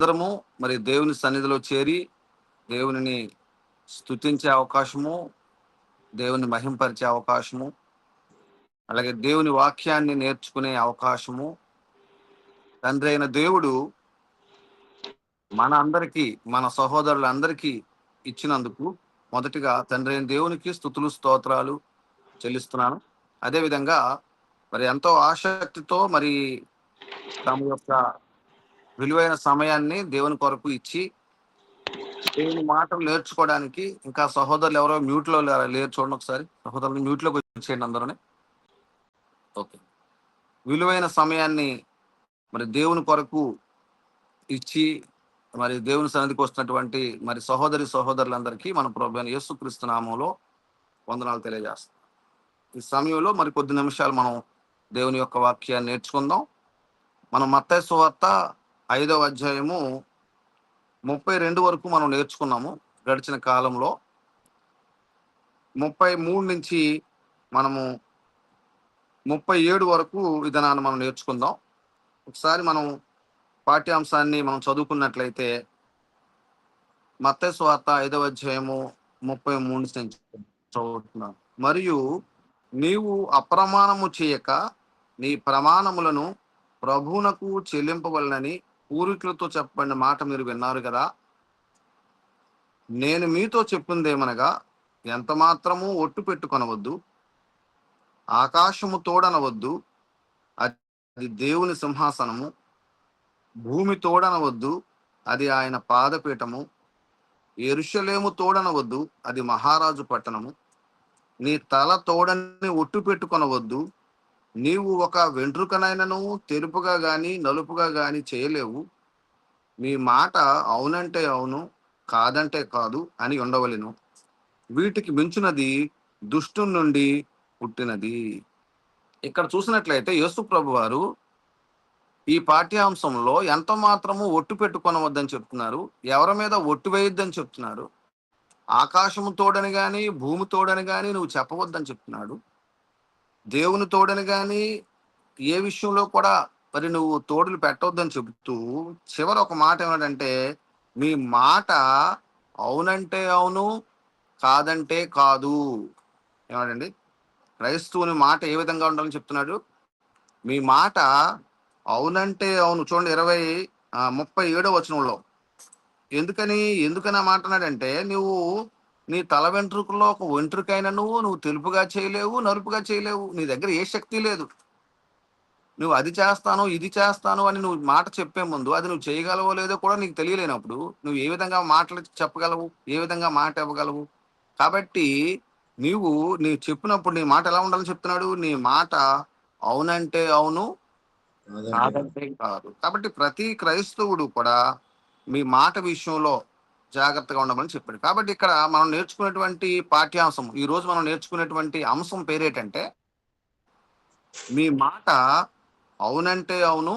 అందరము మరి దేవుని సన్నిధిలో చేరి దేవునిని స్తుతించే అవకాశము, దేవుని మహింపరిచే అవకాశము, అలాగే దేవుని వాక్యాన్ని నేర్చుకునే అవకాశము తండ్రి అయిన దేవుడు మన అందరికీ, మన సహోదరులందరికీ ఇచ్చినందుకు మొదటిగా తండ్రి అయిన దేవునికి స్తుతులు స్తోత్రాలు చెల్లిస్తున్నాను. అదేవిధంగా మరి ఎంతో ఆసక్తితో మరి తమ యొక్క విలువైన సమయాన్ని దేవుని కొరకు ఇచ్చి దేవుని మాటలు నేర్చుకోవడానికి ఇంకా సహోదరులు ఎవరో మ్యూట్ లో లేరు చూడండి ఒకసారి. సహోదరులు మ్యూట్ లోకి వచ్చేయండి అందరూనే. ఓకే. విలువైన సమయాన్ని మరి దేవుని కొరకు ఇచ్చి మరి దేవుని సన్నిధికి వస్తున్నటువంటి మరి సహోదరులందరికీ మన ప్రభువైన యేసుక్రీస్తు నామములో వందనాలు తెలియజేస్తాం. ఈ సమయంలో మరి కొద్ది నిమిషాలు మనం దేవుని యొక్క వాక్యాన్ని నేర్చుకుందాం. మనం మత్తయి సువార్త 5వ అధ్యాయము 32 వరకు మనం నేర్చుకున్నాము గడిచిన కాలంలో. 33 నుంచి మనము 37 వరకు విధానాన్ని మనం నేర్చుకుందాం. ఒకసారి మనం పాఠ్యాంశాన్ని మనం చదువుకున్నట్లయితే మత్తయి సువార్త 5వ అధ్యాయము 33 నుంచి చదువుతున్నాను. మరియు నీవు అప్రమాణము చేయక నీ ప్రమాణములను ప్రభువునకు చెల్లింపవలనని పూర్వీకులతో చెప్పబడిన మాట మీరు విన్నారు కదా. నేను మీతో చెప్పిందేమనగా ఎంత మాత్రము ఒట్టు పెట్టుకొనవద్దు, ఆకాశము తోడనవద్దు, అది దేవుని సింహాసనము, భూమి తోడనవద్దు, అది ఆయన పాదపీఠము, యెరూషలేము తోడనవద్దు, అది మహారాజు పట్టణము, నీ తల తోడని ఒట్టు పెట్టుకొనవద్దు, నీవు ఒక వెంట్రుకనైనను తెరుపుగా గాని నలుపుగా గాని చేయలేవు, నీ మాట అవునంటే అవును, కాదంటే కాదు అని ఉండవలెను. వీటికి మించునది దుష్టుని నుండి పుట్టినది. ఇక్కడ చూసినట్లయితే యేసు ప్రభు వారు ఈ పాఠ్యాంశంలో ఎంత మాత్రము ఒట్టు పెట్టుకొనవద్దని చెప్తున్నారు. ఎవరి మీద ఒట్టు వేయొద్దని చెప్తున్నారు. ఆకాశము తోడని గాని భూమి తోడని గాని నువ్వు చెప్పవద్దని చెప్తున్నాడు. దేవుని తోడని గాని ఏ విషయంలో కూడా మరి నువ్వు తోడులు పెట్టవద్దని చెబుతూ చివరి ఒక మాట ఏమన్నాడంటే మీ మాట అవునంటే అవును, కాదంటే కాదు. ఏమన్నాడండి? క్రైస్తవుని మాట ఏ విధంగా ఉండాలని చెప్తున్నాడు? మీ మాట అవునంటే అవును. చూడండి 37వ వచనంలో. ఎందుకని ఆ మాట అన్నాడంటే నువ్వు నీ తల వెంట్రుకల్లో ఒక వెంట్రుకైనా నువ్వు తెలుపుగా చేయలేవు, నలుపుగా చేయలేవు. నీ దగ్గర ఏ శక్తి లేదు. నువ్వు అది చేస్తాను, ఇది చేస్తాను అని నువ్వు మాట చెప్పే ముందు అది నువ్వు చేయగలవో లేదో కూడా నీకు తెలియలేనప్పుడు నువ్వు ఏ విధంగా మాటలు చెప్పగలవు, ఏ విధంగా మాట ఇవ్వగలవు? కాబట్టి నీవు చెప్పినప్పుడు నీ మాట ఎలా ఉండాలని చెప్తున్నాడు? నీ మాట అవునంటే అవును, కాదంటే కాదు. కాబట్టి ప్రతి క్రైస్తవుడు కూడా మీ మాట విషయంలో జాగ్రత్తగా ఉండమని చెప్పాడు. కాబట్టి ఇక్కడ మనం నేర్చుకునేటువంటి పాఠ్యాంశం, ఈ రోజు మనం నేర్చుకునేటువంటి అంశం పేరేటంటే మీ మాట అవునంటే అవును,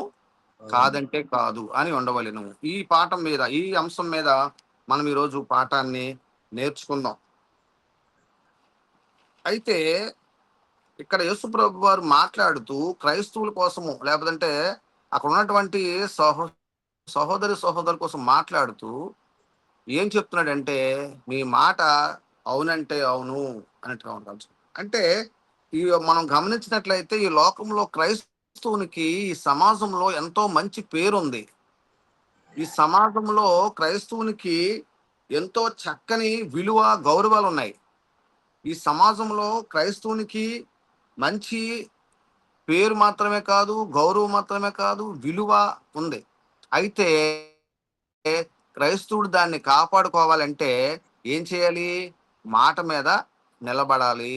కాదంటే కాదు అని ఉండవలెను. ఈ అంశం మీద మనం ఈరోజు పాఠాన్ని నేర్చుకుందాం. అయితే ఇక్కడ యేసుప్రభు వారు మాట్లాడుతూ క్రైస్తవుల కోసము లేకపోతే అక్కడ ఉన్నటువంటి సహోదరుల కోసం మాట్లాడుతూ ఏం చెప్తున్నాడంటే మీ మాట అవునంటే అవును అన్నట్టుగా ఉండాలి. అంటే ఈ మనం గమనించినట్లయితే ఈ లోకంలో క్రైస్తవునికి ఈ సమాజంలో ఎంతో మంచి పేరుంది. ఈ సమాజంలో క్రైస్తవునికి ఎంతో చక్కని విలువ గౌరవాలు ఉన్నాయి. ఈ సమాజంలో క్రైస్తవునికి మంచి పేరు మాత్రమే కాదు, గౌరవం మాత్రమే కాదు, విలువ ఉంది. అయితే క్రైస్తవుడు దాన్ని కాపాడుకోవాలంటే ఏం చేయాలి? మాట మీద నిలబడాలి.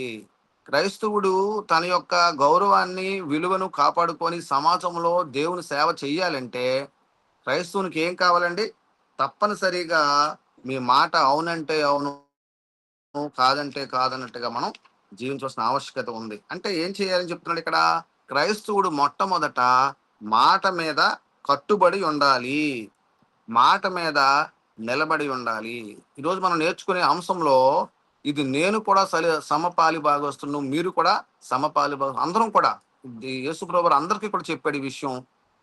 క్రైస్తవుడు తన యొక్క గౌరవాన్ని, విలువను కాపాడుకొని సమాజంలో దేవుని సేవ చెయ్యాలంటే క్రైస్తవునికి ఏం కావాలండి? తప్పనిసరిగా మీ మాట అవునంటే అవును, కాదంటే కాదన్నట్టుగా మనం జీవించవలసిన ఆవశ్యకత ఉంది. అంటే ఏం చేయాలని చెప్తున్నాడు ఇక్కడ? క్రైస్తవుడు మొట్టమొదట మాట మీద కట్టుబడి ఉండాలి. మాట మీద నిలబడి ఉండాలి. ఈరోజు మనం నేర్చుకునే అంశంలో ఇది నేను కూడా సమపాలి భాగస్తును, మీరు కూడా సమపాలి అందరం కూడా యేసుప్రభు అందరికీ కూడా చెప్పాడు ఈ విషయం.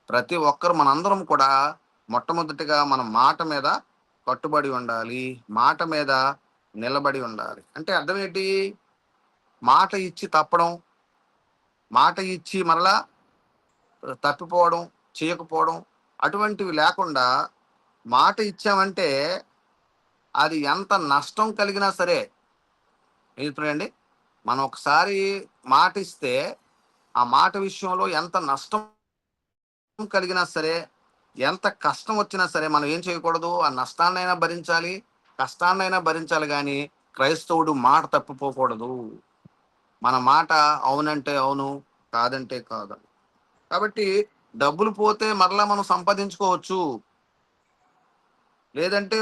ప్రతి ఒక్కరు మనందరం కూడా మొట్టమొదటిగా మనం మాట మీద కట్టుబడి ఉండాలి. మాట మీద నిలబడి ఉండాలి. అంటే అర్థం ఏంటి? మాట ఇచ్చి తప్పడం, మాట ఇచ్చి మరలా తప్పిపోవడం, చేయకపోవడం అటువంటివి లేకుండా మాట ఇచ్చామంటే అది ఎంత నష్టం కలిగినా సరే చూడండి, మనం ఒకసారి మాట ఇస్తే ఆ మాట విషయంలో ఎంత నష్టం కలిగినా సరే, ఎంత కష్టం వచ్చినా సరే మనం ఏం చేయకూడదు, ఆ నష్టాన్నైనా భరించాలి, కష్టాన్నైనా భరించాలి, కానీ క్రైస్తవుడు మాట తప్పిపోకూడదు. మన మాట అవునంటే అవును, కాదంటే కాదు. కాబట్టి డబ్బులు పోతే మరలా మనం సంపాదించుకోవచ్చు, లేదంటే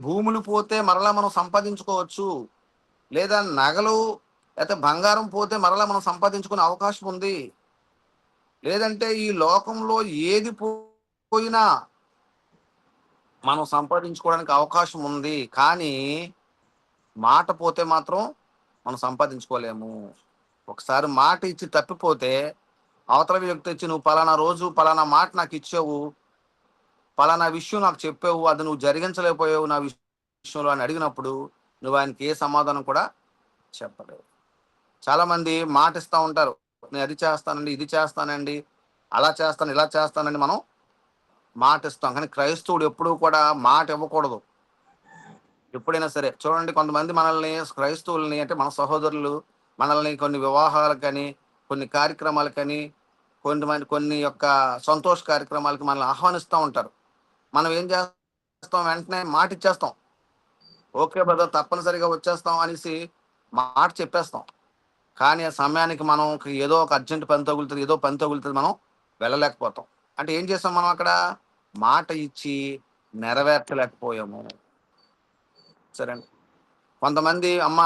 భూములు పోతే మరలా మనం సంపాదించుకోవచ్చు, లేదా నగలు అయితే బంగారం పోతే మరలా మనం సంపాదించుకునే అవకాశం ఉంది, లేదంటే ఈ లోకంలో ఏది పోయినా మనం సంపాదించుకోవడానికి అవకాశం ఉంది. కానీ మాట పోతే మాత్రం మనం సంపాదించుకోలేము. ఒకసారి మాట ఇచ్చి తప్పిపోతే అవతల వ్యక్తి వచ్చి నువ్వు పలానా రోజు పలానా మాట నాకు ఇచ్చావు, పలానా విషయం నాకు చెప్పావు, అది నువ్వు జరిగించలేకపోయావు నా విషయంలో అని అడిగినప్పుడు నువ్వు ఆయనకి ఏ సమాధానం కూడా చెప్పలేవు. చాలా మంది మాట ఇస్తా ఉంటారు, నేను అది చేస్తానండి, ఇది చేస్తానండి, అలా చేస్తాను, ఇలా చేస్తానండి, మనం మాట ఇస్తాం. కానీ క్రైస్తవుడు ఎప్పుడూ కూడా మాట ఇవ్వకూడదు. ఎప్పుడైనా సరే చూడండి, కొంతమంది మనల్ని క్రైస్తవుల్ని అంటే మన సహోదరులు మనల్ని కొన్ని వివాహాలకని, కొన్ని కార్యక్రమాలకని, కొన్ని యొక్క సంతోష కార్యక్రమాలకి మనల్ని ఆహ్వానిస్తూ ఉంటారు. మనం ఏం చేస్తాం, వెంటనే మాట ఇచ్చేస్తాం. ఓకే బ్రదర్, తప్పనిసరిగా వచ్చేస్తాం అనేసి మాట చెప్పేస్తాం. కానీ ఆ సమయానికి మనం ఏదో ఒక అర్జెంట్ పని తగులుతుంది, ఏదో పని తగులుతుంది, మనం వెళ్ళలేకపోతాం. అంటే ఏం చేస్తాం మనం అక్కడ? మాట ఇచ్చి నెరవేర్చలేకపోయాము. సరే, కొంతమంది అమ్మ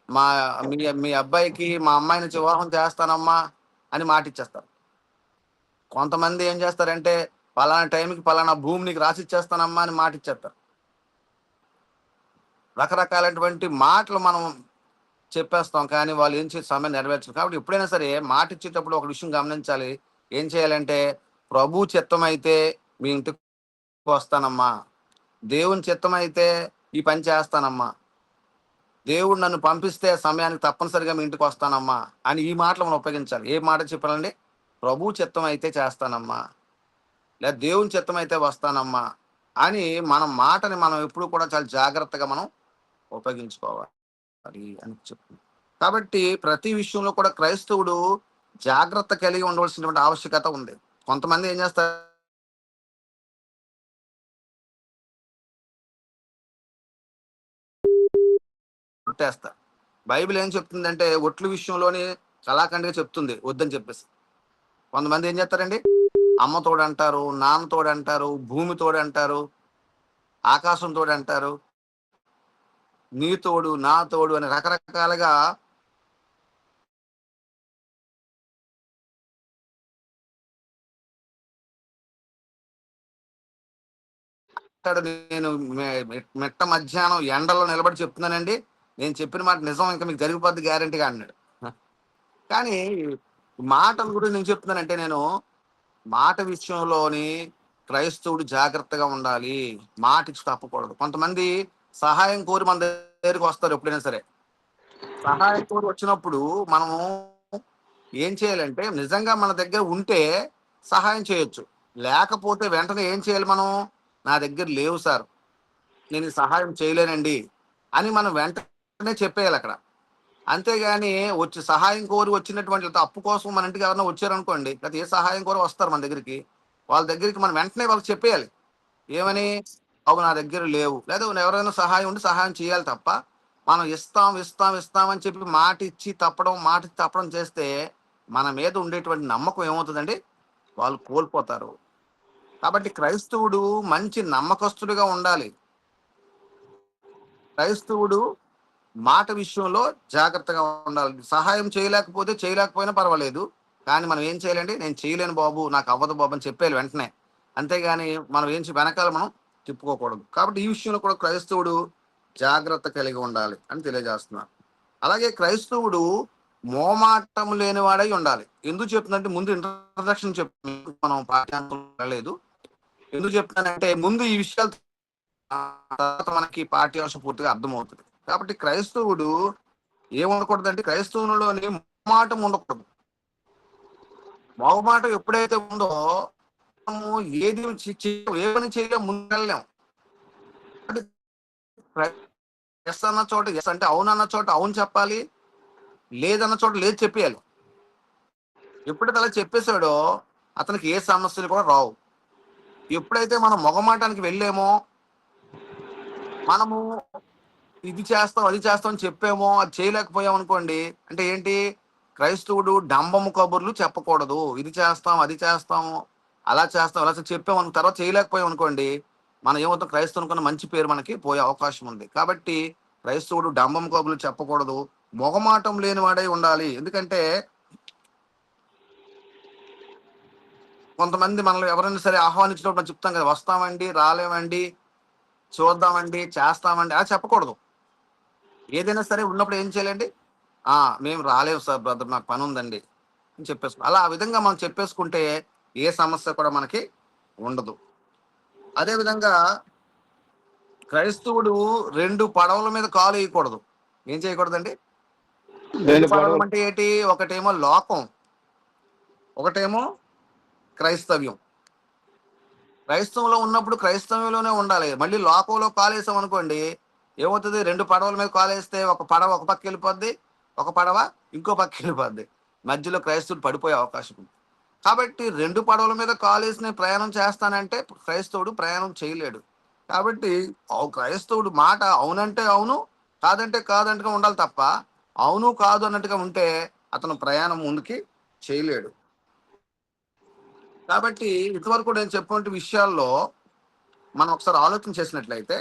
మా మీ మీ అబ్బాయికి మా అమ్మాయిని వివాహం చేస్తానమ్మా అని మాట ఇచ్చేస్తారు. కొంతమంది ఏం చేస్తారంటే పలానా టైంకి పలానా భూమి నీకు రాసి ఇచ్చేస్తానమ్మా అని మాట ఇచ్చేస్తారు. రకరకాలైనటువంటి మాటలు మనం చెప్పేస్తాం, కానీ వాళ్ళు ఏం చేసే సమయం నెరవేర్చరు. కాబట్టి ఎప్పుడైనా సరే మాట ఇచ్చేటప్పుడు ఒక విషయం గమనించాలి. ఏం చేయాలంటే, ప్రభు చిత్తం అయితే మీ ఇంటికి వస్తానమ్మా, దేవుని చిత్తం అయితే ఈ పని చేస్తానమ్మా, దేవుడు నన్ను పంపిస్తే సమయానికి తప్పనిసరిగా మీ ఇంటికి వస్తానమ్మా అని ఈ మాటలు మనం ఉపయోగించాలి. ఏ మాట చెప్పాలండి? ప్రభు చిత్తం అయితే చేస్తానమ్మా, లేదా దేవుని చిత్తం అయితే వస్తానమ్మా అని మన మాటని మనం ఎప్పుడు కూడా చాలా జాగ్రత్తగా మనం ఉపయోగించుకోవాలి అని చెప్తుంది. కాబట్టి ప్రతి విషయంలో కూడా క్రైస్తవుడు జాగ్రత్త కలిగి ఉండవలసినటువంటి ఆవశ్యకత ఉంది. కొంతమంది ఏం చేస్తారు, కొట్టేస్తారు. బైబిల్ ఏం చెప్తుందంటే ఒట్లు విషయంలోని కళాఖండిగా చెప్తుంది వద్దని చెప్పేసి. కొంతమంది ఏం చేస్తారండి, అమ్మ తోడు అంటారు, నాన్న తోడు అంటారు, భూమి తోడు అంటారు, ఆకాశం తోడు అంటారు, నీ తోడు నా తోడు అని రకరకాలుగా అంటాడు. నేను మిట్ట మధ్యాహ్నం ఎండలో నిలబడి చెప్తున్నానండి, నేను చెప్పిన మాట నిజం, ఇంకా మీకు జరిగిపోద్ది గ్యారంటీగా అన్నాడు. కానీ మాటల గురించి నేను చెప్తున్నానంటే, నేను మాట విషయంలోని క్రైస్తవుడు జాగ్రత్తగా ఉండాలి. మాట ఇచ్చి తప్పకూడదు. కొంతమంది సహాయం కోరి మన దగ్గరికి వస్తారు. ఎప్పుడైనా సరే సహాయం కోరి వచ్చినప్పుడు మనము ఏం చేయాలంటే, నిజంగా మన దగ్గర ఉంటే సహాయం చేయొచ్చు, లేకపోతే వెంటనే ఏం చేయాలి మనం? నా దగ్గర లేవు సార్, నేను ఈ సహాయం చేయలేనండి అని మనం వెంటనే చెప్పేయాలి అక్కడ. అంతేగాని వచ్చి సహాయం కోరి వచ్చినటువంటి, లేకపోతే అప్పు కోసం మన ఇంటికి ఎవరైనా వచ్చారనుకోండి, లేకపోతే ఏ సహాయం కోరి వస్తారు మన దగ్గరికి, వాళ్ళ దగ్గరికి మనం వెంటనే వాళ్ళకి చెప్పేయాలి. ఏమని? అవి నా దగ్గర లేవు, లేదా ఎవరైనా సహాయం ఉండి సహాయం చేయాలి తప్ప, మనం ఇస్తాం ఇస్తాం ఇస్తాం అని చెప్పి మాట ఇచ్చి తప్పడం, మాట ఇచ్చి తప్పడం చేస్తే మన మీద ఉండేటువంటి నమ్మకం ఏమవుతుందండి? వాళ్ళు కోల్పోతారు. కాబట్టి క్రైస్తవుడు మంచి నమ్మకస్తుడిగా ఉండాలి. క్రైస్తవుడు మాట విషయంలో జాగ్రత్తగా ఉండాలి. సహాయం చేయలేకపోతే చేయలేకపోయినా పర్వాలేదు, కానీ మనం ఏం చేయాలండి? నేను చేయలేను బాబు, నాకు అవ్వదు బాబు అని చెప్పేయాలి వెంటనే. అంతేగాని మనం వెనకాల మనం తిప్పుకోకూడదు. కాబట్టి ఈ విషయంలో కూడా క్రైస్తవుడు జాగ్రత్త కలిగి ఉండాలి అని తెలియజేస్తున్నారు. అలాగే క్రైస్తవుడు మోమాటం లేనివాడై ఉండాలి. ఎందుకు చెప్తుందంటే, ముందు ఇంట్రడక్షన్ చెప్పి మనం పాఠ్యాంశం వెళ్ళలేదు. ఎందుకు చెప్తానంటే ముందు ఈ విషయాలు తర్వాత మనకి పాఠ్యాంశం పూర్తిగా అర్థమవుతుంది. కాబట్టి క్రైస్తవుడు ఏముండకూడదంటే క్రైస్తవునిలోని మొహమాటం ఉండకూడదు. మొహమాటం ఎప్పుడైతే ఉందో మనము ఏది ఏ పని చేయలేం, ముందుకెళ్ళలేం. ఎస్ అన్న చోట ఎస్ అంటే అవును అన్న చోట అవును చెప్పాలి, లేదన్న చోట లేదు చెప్పేయాలి. ఎప్పుడైతే అలా చెప్పేశాడో అతనికి ఏ సమస్యలు కూడా రావు. ఎప్పుడైతే మనం మొగమాటానికి వెళ్ళేమో, మనము ఇది చేస్తాం అది చేస్తాం అని చెప్పేమో అది చేయలేకపోయాం అనుకోండి, అంటే ఏంటి, క్రైస్తవుడు డంబము కబుర్లు చెప్పకూడదు. ఇది చేస్తాం అది చేస్తాము అలా చేస్తాం అలా చెప్పాము తర్వాత చేయలేకపోయాం అనుకోండి, మనం ఏమవుతాం, క్రైస్తవునికన్నా మంచి పేరు మనకి పోయే అవకాశం ఉంది. కాబట్టి క్రైస్తవుడు డంబం కబుర్లు చెప్పకూడదు, మొగమాటం లేని వాడై ఉండాలి. ఎందుకంటే కొంతమంది మనల్ని ఎవరైనా సరే ఆహ్వానించినప్పుడు మనం చెప్తాం కదా, వస్తామండి, రాలేమండి, చూద్దామండి, చేస్తామండి అలా చెప్పకూడదు. ఏదైనా సరే ఉన్నప్పుడు ఏం చేయాలండి, మేము రాలేము సార్ బ్రదర్, నాకు పని ఉందండి అని చెప్పేసుకో. అలా ఆ విధంగా మనం చెప్పేసుకుంటే ఏ సమస్య కూడా మనకి ఉండదు. అదే విధంగా క్రైస్తవుడు రెండు పడవల మీద కాలు వేయకూడదు. ఏం చేయకూడదండి, రెండు రెండు పడవలు పడవలు. అంటే ఏంటి, ఒకటేమో లోకం, ఒకటేమో క్రైస్తవ్యం. క్రైస్తవంలో ఉన్నప్పుడు క్రైస్తవంలోనే ఉండాలి. మళ్ళీ లోకంలో కాలేసాం అనుకోండి, ఏమవుతుంది, రెండు పడవల మీద కాలేస్తే ఒక పడవ ఒక పక్క వెళ్ళిపోద్ది, ఒక పడవ ఇంకో పక్క వెళ్ళిపోద్ది. మధ్యలో క్రైస్తవుడు పడిపోయే అవకాశం ఉంది. కాబట్టి రెండు పడవల మీద కాలేసి నేను ప్రయాణం చేస్తానంటే క్రైస్తవుడు ప్రయాణం చేయలేడు. కాబట్టి క్రైస్తవుడు మాట అవునంటే అవును, కాదంటే కాదంటగా ఉండాలి తప్ప, అవును కాదు అన్నట్టుగా ఉంటే అతను ప్రయాణం ముందుకి చేయలేడు. కాబట్టి ఇంతవరకు నేను చెప్పినటువంటి విషయాల్లో మనం ఒకసారి ఆలోచన చేసినట్లయితే,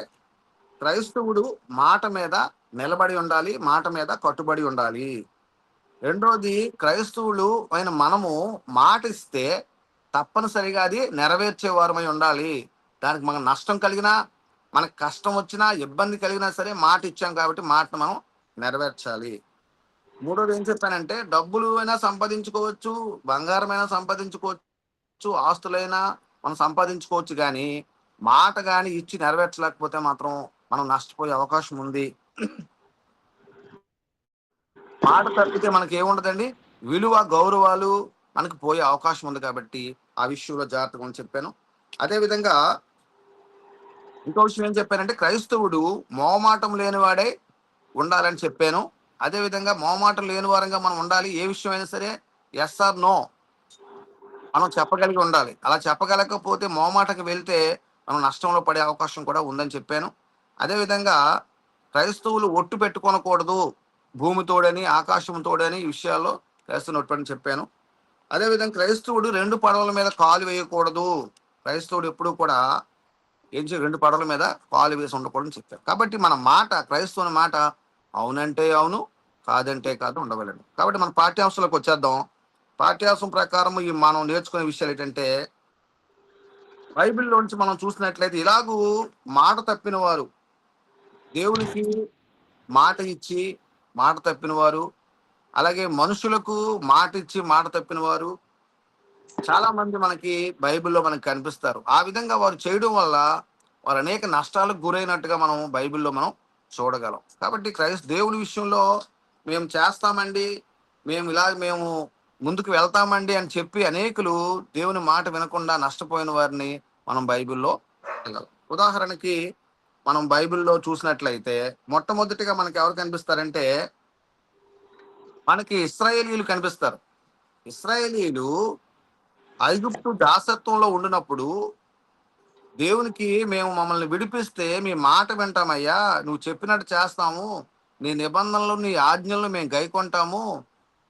క్రైస్తవుడు మాట మీద నిలబడి ఉండాలి, మాట మీద కట్టుబడి ఉండాలి. రెండోది, క్రైస్తవులు అయిన మనము మాట ఇస్తే తప్పనిసరిగా అది నెరవేర్చే వారమై ఉండాలి. దానికి మనకు నష్టం కలిగినా, మనకు కష్టం వచ్చినా, ఇబ్బంది కలిగినా సరే మాట ఇచ్చాం కాబట్టి మాటను మనం నెరవేర్చాలి. మూడోది ఏం చెప్పానంటే, డబ్బులు అయినా సంపాదించుకోవచ్చు, బంగారమైనా సంపాదించుకోవచ్చు, ఆస్తులైనా మనం సంపాదించుకోవచ్చు, కానీ మాట కానీ ఇచ్చి నెరవేర్చలేకపోతే మాత్రం మనం నష్టపోయే అవకాశం ఉంది. మాట తప్పితే మనకి ఏముండదండి, విలువ గౌరవాలు మనకు పోయే అవకాశం ఉంది. కాబట్టి ఆ విషయంలో జాగ్రత్తగా అని చెప్పాను. అదే విధంగా ఇంకో విషయం ఏం చెప్పానంటే, క్రైస్తవుడు మోమాటం లేనివాడై ఉండాలని చెప్పాను. అదే విధంగా మోమాటం లేని వారంగా మనం ఉండాలి. ఏ విషయమైనా సరే ఎస్ ఆర్ నో మనం చెప్పగలిగి ఉండాలి. అలా చెప్పగలకపోతే మోమాటకు వెళ్తే మనం నష్టంలో పడే అవకాశం కూడా ఉందని చెప్పాను. అదే విధంగా క్రైస్తవులు ఒట్టు పెట్టుకోనకూడదు, భూమి తోడని ఆకాశం తోడని ఈ విషయాల్లో క్రైస్తవుని ఒట్టని చెప్పాను. అదేవిధంగా క్రైస్తవుడు రెండు పడవల మీద కాలు వేయకూడదు. క్రైస్తవుడు ఎప్పుడూ కూడా ఏం చేయ రెండు పడవల మీద కాలు వేసి ఉండకూడదని చెప్పారు. కాబట్టి మన మాట, క్రైస్తవుని మాట అవునంటే అవును, కాదంటే కాదు ఉండవలను. కాబట్టి మన పాఠ్యాంశాలకు వచ్చేద్దాం. పాఠ్యాంశం ప్రకారం ఈ మనం నేర్చుకునే విషయాలు ఏంటంటే, బైబిల్లోంచి మనం చూసినట్లయితే ఇలాగూ మాట తప్పిన వారు, దేవునికి మాట ఇచ్చి మాట తప్పిన వారు, అలాగే మనుషులకు మాట ఇచ్చి మాట తప్పిన వారు చాలా మంది మనకి బైబిల్లో మనకి కనిపిస్తారు. ఆ విధంగా వారు చేయడం వల్ల వారు అనేక నష్టాలకు గురైనట్టుగా మనం బైబిల్లో మనం చూడగలం. కాబట్టి దేవుని విషయంలో మేము చేస్తామండి, మేము ముందుకు వెళ్తామండి అని చెప్పి అనేకులు దేవుని మాట వినకుండా నష్టపోయిన వారిని మనం బైబిల్లో చూడగలం. ఉదాహరణకి మనం బైబిల్లో చూసినట్లయితే మొట్టమొదటిగా మనకి ఎవరు కనిపిస్తారంటే, మనకి ఇశ్రాయేలీయులు కనిపిస్తారు. ఇశ్రాయేలీయులు ఐగుప్తు దాసత్వంలో ఉండినప్పుడు దేవునికి, మేము మమ్మల్ని విడిపిస్తే మీ మాట వింటామయ్యా, నువ్వు చెప్పినట్టు చేస్తాము, నీ నిబంధనలు నీ ఆజ్ఞలను మేము గైకొంటాము,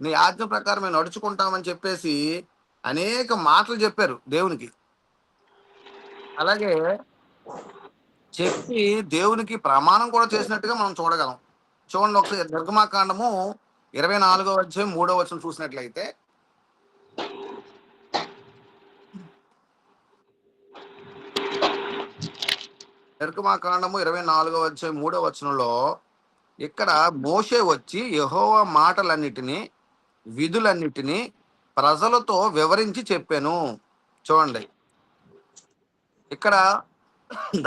నీ ఆజ్ఞ ప్రకారం మేము నడుచుకుంటామని చెప్పేసి అనేక మాటలు చెప్పారు దేవునికి. అలాగే చెప్పి దేవునికి ప్రమాణం కూడా చేసినట్టుగా మనం చూడగలం. చూడండి ఒకసారి నిర్గమాకాండము 24వ అధ్యాయం 3వ వచనం చూసినట్లయితే, నిర్గమాకాండము 24వ అధ్యాయం 3వ వచనంలో ఇక్కడ మోషే వచ్చి యెహోవా మాటలన్నిటినీ విధులన్నిటినీ ప్రజలతో వివరించి చెప్పాను. చూడండి, ఇక్కడ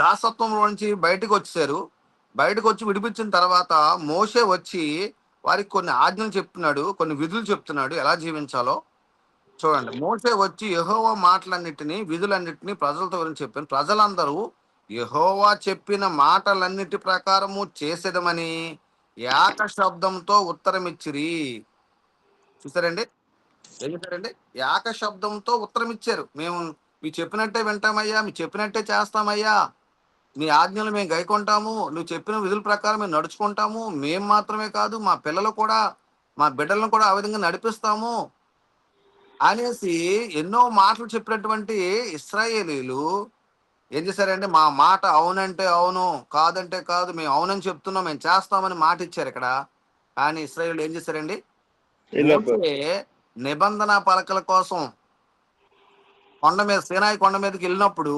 దాసత్వంలో నుంచి బయటకు వచ్చేసారు. బయటకు వచ్చి విడిపించిన తర్వాత మోషే వచ్చి వారికి కొన్ని ఆజ్ఞలు చెప్తున్నాడు, కొన్ని విధులు చెప్తున్నాడు ఎలా జీవించాలో. చూడండి, మోషే వచ్చి యెహోవా మాటలన్నిటిని, విధులన్నిటిని ప్రజలతో గురించి చెప్పాను. ప్రజలందరూ యెహోవా చెప్పిన మాటలన్నిటి ప్రకారము చేసేదమని ఏక శబ్దంతో ఉత్తరమిచ్చిరి. చూసారండి, ఏం చెప్పారండి? ఏక శబ్దంతో ఉత్తరం ఇచ్చారు. మేము మీరు చెప్పినట్టే వింటామయ్యా, మీరు చెప్పినట్టే చేస్తామయ్యా, నీ ఆజ్ఞలు మేము గైకొంటాము, నువ్వు చెప్పిన విధుల ప్రకారం మేము నడుచుకుంటాము, మేము మాత్రమే కాదు మా పిల్లలు కూడా, మా బిడ్డలను కూడా ఆ విధంగా నడిపిస్తాము అనేసి ఎన్నో మాటలు చెప్పినటువంటి ఇశ్రాయేలీలు ఏం చేశారంటే, మా మాట అవునంటే అవును, కాదంటే కాదు, మేము అవునని చెప్తున్నాం, మేము చేస్తామని మాట ఇచ్చారు ఇక్కడ. కానీ ఇశ్రాయేలీలు ఏం చేశారండి? వెళ్ళిపో. మోషే నిబంధన పలకల కోసం కొండ మీద, సీనాయి కొండ మీదకి వెళ్ళినప్పుడు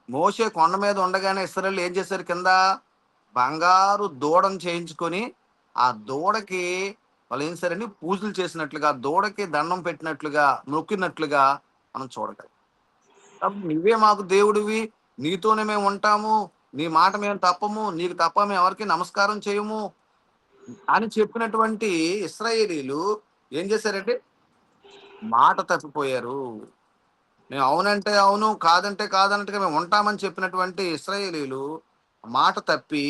మోషే కొండ మీద ఉండగానే ఇశ్రాయేలీయులు ఏం చేశారు? కింద బంగారు దూడను చేయించుకొని ఆ దూడకి వాళ్ళు ఏం చేశారండి? పూజలు చేసినట్లుగా, దూడకి దండం పెట్టినట్లుగా, నొక్కినట్లుగా మనం చూడగలం. కాబట్టి నువ్వే మాకు దేవుడివి, నీతోనే మేము ఉంటాము, నీ మాట మేము తప్పము, నీకు తప్ప మేము ఎవరికి నమస్కారం చేయము అని చెప్పినటువంటి ఇశ్రాయేలీలు ఏం చేశారంటే మాట తప్పిపోయారు. మేము అవునంటే అవును, కాదంటే కాదన్నట్టుగా మేము ఉంటామని చెప్పినటువంటి ఇశ్రాయేలీలు మాట తప్పి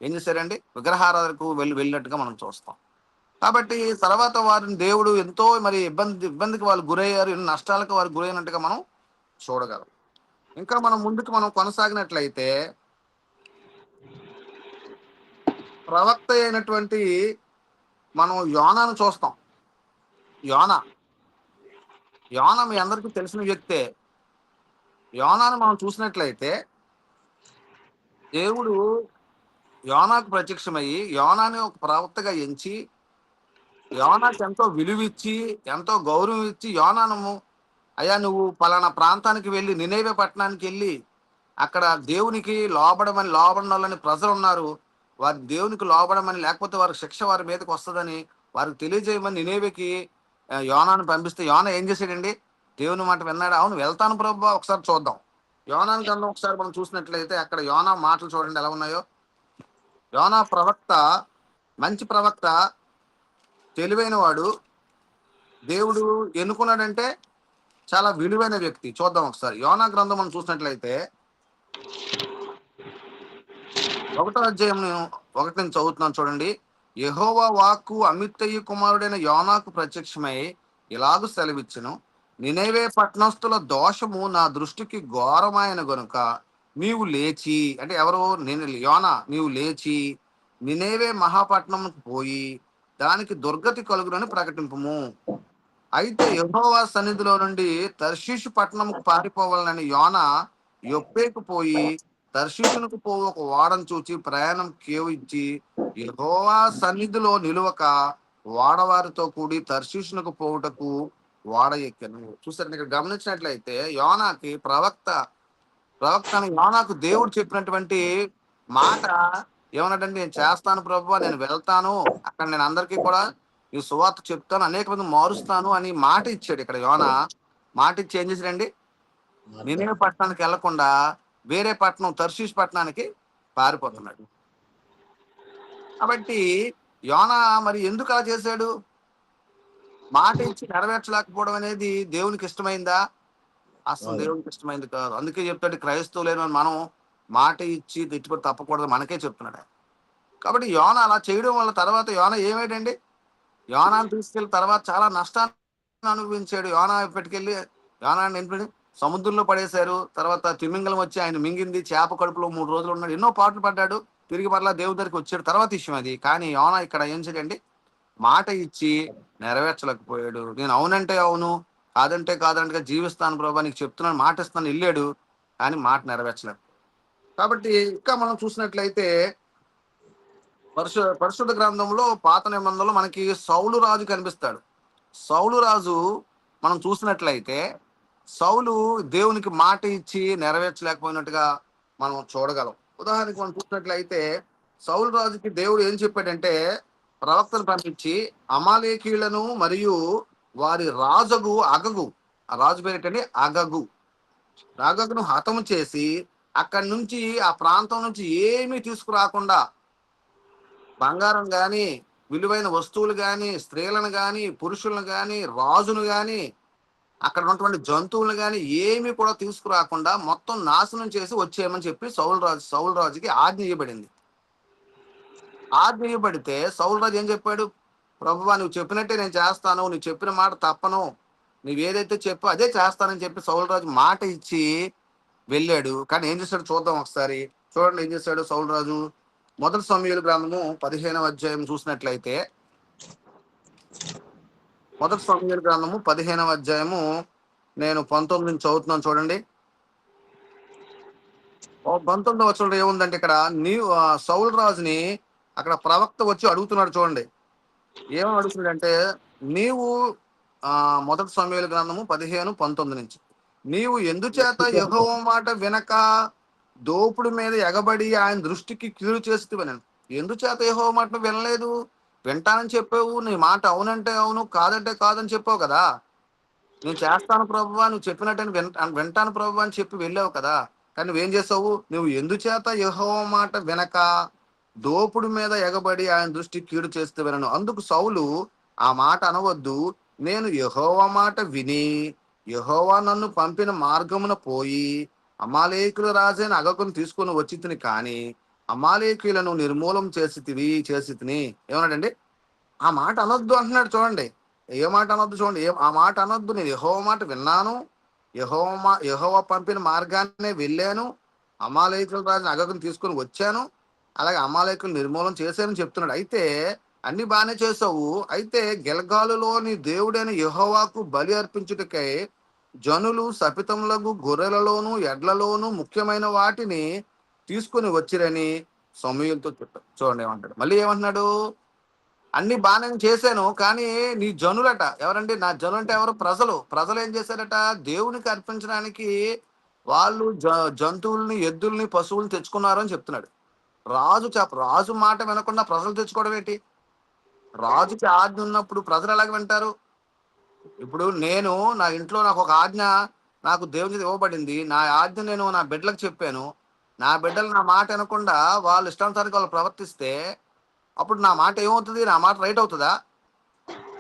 ఏం చేశారండి? విగ్రహారాధనకు వెళ్ళినట్టుగా మనం చూస్తాం. కాబట్టి తర్వాత వారిని దేవుడు ఎంతో మరి ఇబ్బందికి వాళ్ళు గురయ్యారు, ఎన్నో నష్టాలకు వారు గురైనట్టుగా మనం చూడగలం. ఇంకా మనం ముందుకు మనం కొనసాగినట్లయితే ప్రవక్త అయినటువంటి మనం యోనాను చూస్తాం. యోనా యోనా మీ అందరికీ తెలిసిన వ్యక్తే. యోనాను మనం చూసినట్లయితే దేవుడు యోనాకు ప్రత్యక్షమయ్యి యోనాని ఒక ప్రవక్తగా ఎంచి యోనాకు ఎంతో విలువిచ్చి, ఎంతో గౌరవం ఇచ్చి, యోనాను అయ్యా నువ్వు పలానా ప్రాంతానికి వెళ్ళి, నినేవే పట్టణానికి వెళ్ళి అక్కడ దేవునికి లోబడిన వాళ్ళని ప్రజలు ఉన్నారు, వారి దేవునికి లోబడమని, లేకపోతే వారి శిక్ష వారి మీదకి వస్తుందని వారికి తెలియజేయమని నినేవేకి యోనాను పంపిస్తే యోనా ఏం చేశాడండి? దేవుని మాట విన్నాడు. అవును వెళ్తాను ప్రభు, ఒకసారి చూద్దాం. యోనాను గ్రంథం ఒకసారి మనం చూసినట్లయితే అక్కడ యోనా మాటలు చూడండి ఎలా ఉన్నాయో. యోనా ప్రవక్త, మంచి ప్రవక్త, తెలివైన వాడు, దేవుడు ఎన్నుకున్నాడంటే చాలా విలువైన వ్యక్తి. చూద్దాం ఒకసారి యోనా గ్రంథం మనం చూసినట్లయితే 1వ అధ్యాయం 1 నుంచి చదువుతున్నాను చూడండి. యెహోవా వాక్కు అమిత్తయి కుమారుడైన యోనాకు ప్రత్యక్షమై ఇలాగు సెలవిచ్చును. నినెవే పట్టణస్థుల దోషము నా దృష్టికి ఘోరమైన గనుక నీవు లేచి, అంటే ఎవరు? నేను, యోనా, నీవు లేచి నినేవే మహాపట్నంకు పోయి దానికి దుర్గతి కలుగునని ప్రకటింపుము. అయితే యెహోవా సన్నిధిలో నుండి తర్షీషు పట్టణముకు పారిపోవాలని యోనా యొప్పేకు పోయి తర్షీషునకు పోవు ఒక ఓడను చూచి ప్రయాణం కేవించి యెహోవా సన్నిధిలో నిలువక ఓడవారితో కూడి తర్షీషునకు పోవుటకు ఓడ ఎక్కెను. చూసారు, ఇక్కడ గమనించినట్లయితే యోనాకి ప్రవక్త అని యోనాకు దేవుడు చెప్పినటువంటి మాట ఏమన్నాడంటే, నేను చేస్తాను ప్రభువా, నేను వెళ్తాను, అక్కడ నేను అందరికీ కూడా ఈ సువార్త చెప్తాను, అనేక మంది మారుస్తాను అని మాట ఇచ్చాడు. ఇక్కడ యోనా మాట ఇచ్చి ఏం చేశాడండి? నినివే పట్టణానికి వెళ్లకుండా వేరే పట్టణం తర్షీష్ పట్టణానికి పారిపోతున్నాడు. కాబట్టి యోనా మరి ఎందుకు అలా చేశాడు? మాట ఇచ్చి నెరవేర్చలేకపోవడం అనేది దేవునికి ఇష్టమైందా? అసలు దేవునికి ఇష్టమైంది కాదు. అందుకే చెప్తాడు, క్రైస్తవులైన మనం మాట ఇచ్చి తిట్టుబడి తప్పకూడదు మనకే చెప్తున్నాడు ఆయన. కాబట్టి యోనా అలా చేయడం వల్ల తర్వాత యోనా ఏమేటండి? యోనాను తీసుకెళ్ళి తర్వాత చాలా నష్టాన్ని అనుభవించాడు. యోనా ఇప్పటికెళ్ళి యోనాన్ని ఏంటంటే సముద్రంలో పడేశారు. తర్వాత తిమింగలం వచ్చి ఆయన మింగింది. చేప కడుపులో 3 రోజులు ఉన్నాడు. ఎన్నో పాటలు పడ్డాడు. తిరిగి మరలా దేవుడి దగ్గరికి వచ్చాడు. తర్వాత విషయం అది. కానీ యోనా ఇక్కడ ఏం చేయడండి? మాట ఇచ్చి నెరవేర్చలేకపోయాడు. నేను అవునంటే అవును, కాదంటే కాదంటే జీవిస్తాను ప్రభా, నీకు చెప్తున్నాను, మాట ఇస్తాను వెళ్ళాడు. కానీ మాట నెరవేర్చలేదు. కాబట్టి ఇంకా మనం చూసినట్లయితే పరిశుద్ధ గ్రంథంలో పాత నిబంధనలో మనకి సౌలు రాజు కనిపిస్తాడు. సౌలు రాజు మనం చూసినట్లయితే సౌలు దేవునికి మాట ఇచ్చి నెరవేర్చలేకపోయినట్టుగా మనం చూడగలం. ఉదాహరణకి మనం చూసినట్లయితే సౌలు రాజుకి దేవుడు ఏం చెప్పాడంటే, ప్రవక్తను పంపించి అమాలేకీయులను మరియు వారి రాజుగు అగగు, ఆ రాజు పేరు ఏంటంటే అగగును హతము చేసి అక్కడి నుంచి ఆ ప్రాంతం నుంచి ఏమీ తీసుకురాకుండా బంగారం గాని, విలువైన వస్తువులు గాని, స్త్రీలను గాని, పురుషులను గాని, రాజును గాని, అక్కడ ఉన్నటువంటి జంతువులను గాని ఏమి కూడా తీసుకురాకుండా మొత్తం నాశనం చేసి వచ్చేయమని చెప్పి సౌలు రాజుకి ఆజ్ఞ ఇవ్వబడింది. ఆజ్ఞ ఇవ్వబడితే సౌలు రాజు ఏం చెప్పాడు? ప్రభువా, నువ్వు చెప్పినట్టే నేను చేస్తాను. నువ్వు చెప్పిన మాట తప్పను. నువ్వేదైతే చెప్పో అదే చేస్తానని చెప్పి సౌలు రాజు మాట ఇచ్చి వెళ్ళాడు. కానీ ఏం చేశాడు చూద్దాం ఒకసారి. చూడండి ఏం చేశాడు సౌలు రాజు. మొదటి సమూయేలు గ్రంథము 15వ అధ్యాయం చూసినట్లయితే, మొదటి సమూయేలు గ్రంథము 15వ అధ్యాయము నేను 19 నుంచి చదువుతున్నాను చూడండి. 19వ వచనంలో ఏముందంటే ఇక్కడ నీవు సౌలు రాజుని అక్కడ ప్రవక్త వచ్చి అడుగుతున్నాడు చూడండి. ఏమని అడుగుతున్నాడంటే, నీవు మొదటి సమూయేలు గ్రంథము 15:19 నుంచి, నీవు ఎందుచేత యెహోవా మాట వినక దోపుడు మీద ఎగబడి ఆయన దృష్టికి కీడు చేస్తువనెను. ఎందుచేత యెహోవా మాట వినలేదు? వింటానని చెప్పావు. నీ మాట అవునంటే అవును, కాదంటే కాదని చెప్పావు కదా. నేను చేస్తాను ప్రభువా, నువ్వు చెప్పినట్టు వింటాను ప్రభువా అని చెప్పి వెళ్ళావు కదా. కానీ నువ్వేం చేసావు? నువ్వు ఎందుచేత యెహోవా మాట వినక దోపుడు మీద ఎగబడి ఆయన దృష్టి కీడు చేస్తే వినను. అందుకు సౌలు ఆ మాట అనవద్దు, నేను యెహోవా మాట విని యెహోవా నన్ను పంపిన మార్గమున పోయి అమాలేకుల రాజైన అగకును తీసుకొని వచ్చి తిని, కానీ అమాలేకులను నిర్మూలం చేసి తిని. ఏమన్నాడండి? ఆ మాట అనొద్దు అంటున్నాడు చూడండి. ఏ మాట అనొద్దు చూడండి. ఆ మాట అనొద్దు. నేను యెహోవా మాట విన్నాను, యెహోవా పంపిన మార్గాన్నే వెళ్ళాను, అమాలేకుల రాజుని అగకును తీసుకొని వచ్చాను, అలాగే అమాలేకులు నిర్మూలన చేశానని చెప్తున్నాడు. అయితే అన్ని బాగానే చేసావు. అయితే గిల్గాలులో నీ దేవుడైన యెహోవాకు బలి అర్పించుటకై జనులు శపితములకు గొర్రెలలోను ఎడ్లలోను ముఖ్యమైన వాటిని తీసుకొని వచ్చిరని సమూయేలుతో చెప్పాడు. చూడండి ఏమంటాడు. మళ్ళీ ఏమంటున్నాడు? అన్ని బాగానే చేశాను, కానీ నీ జనులట. ఎవరండి నా జనులు? అంటే ఎవరు? ప్రజలు. ప్రజలు ఏం చేశారట? దేవునికి అర్పించడానికి వాళ్ళు జంతువుల్ని, ఎద్దుల్ని, పశువుల్ని తెచ్చుకున్నారు అని చెప్తున్నాడు. రాజు మాట వినకుండా ప్రజలు తెచ్చుకోవడం ఏంటి? రాజుకి ఆజ్ఞ ఉన్నప్పుడు ప్రజలు ఎలాగ వింటారు? ఇప్పుడు నేను నా ఇంట్లో నాకు ఒక ఆజ్ఞ, నాకు దేవుని చేత ఇవ్వబడింది. నా ఆజ్ఞ నేను నా బిడ్డలకు చెప్పాను. నా బిడ్డలు నా మాట వినకుండా వాళ్ళు ఇష్టానుసారంగా వాళ్ళు ప్రవర్తిస్తే అప్పుడు నా మాట ఏమవుతుంది? నా మాట రైట్ అవుతుందా?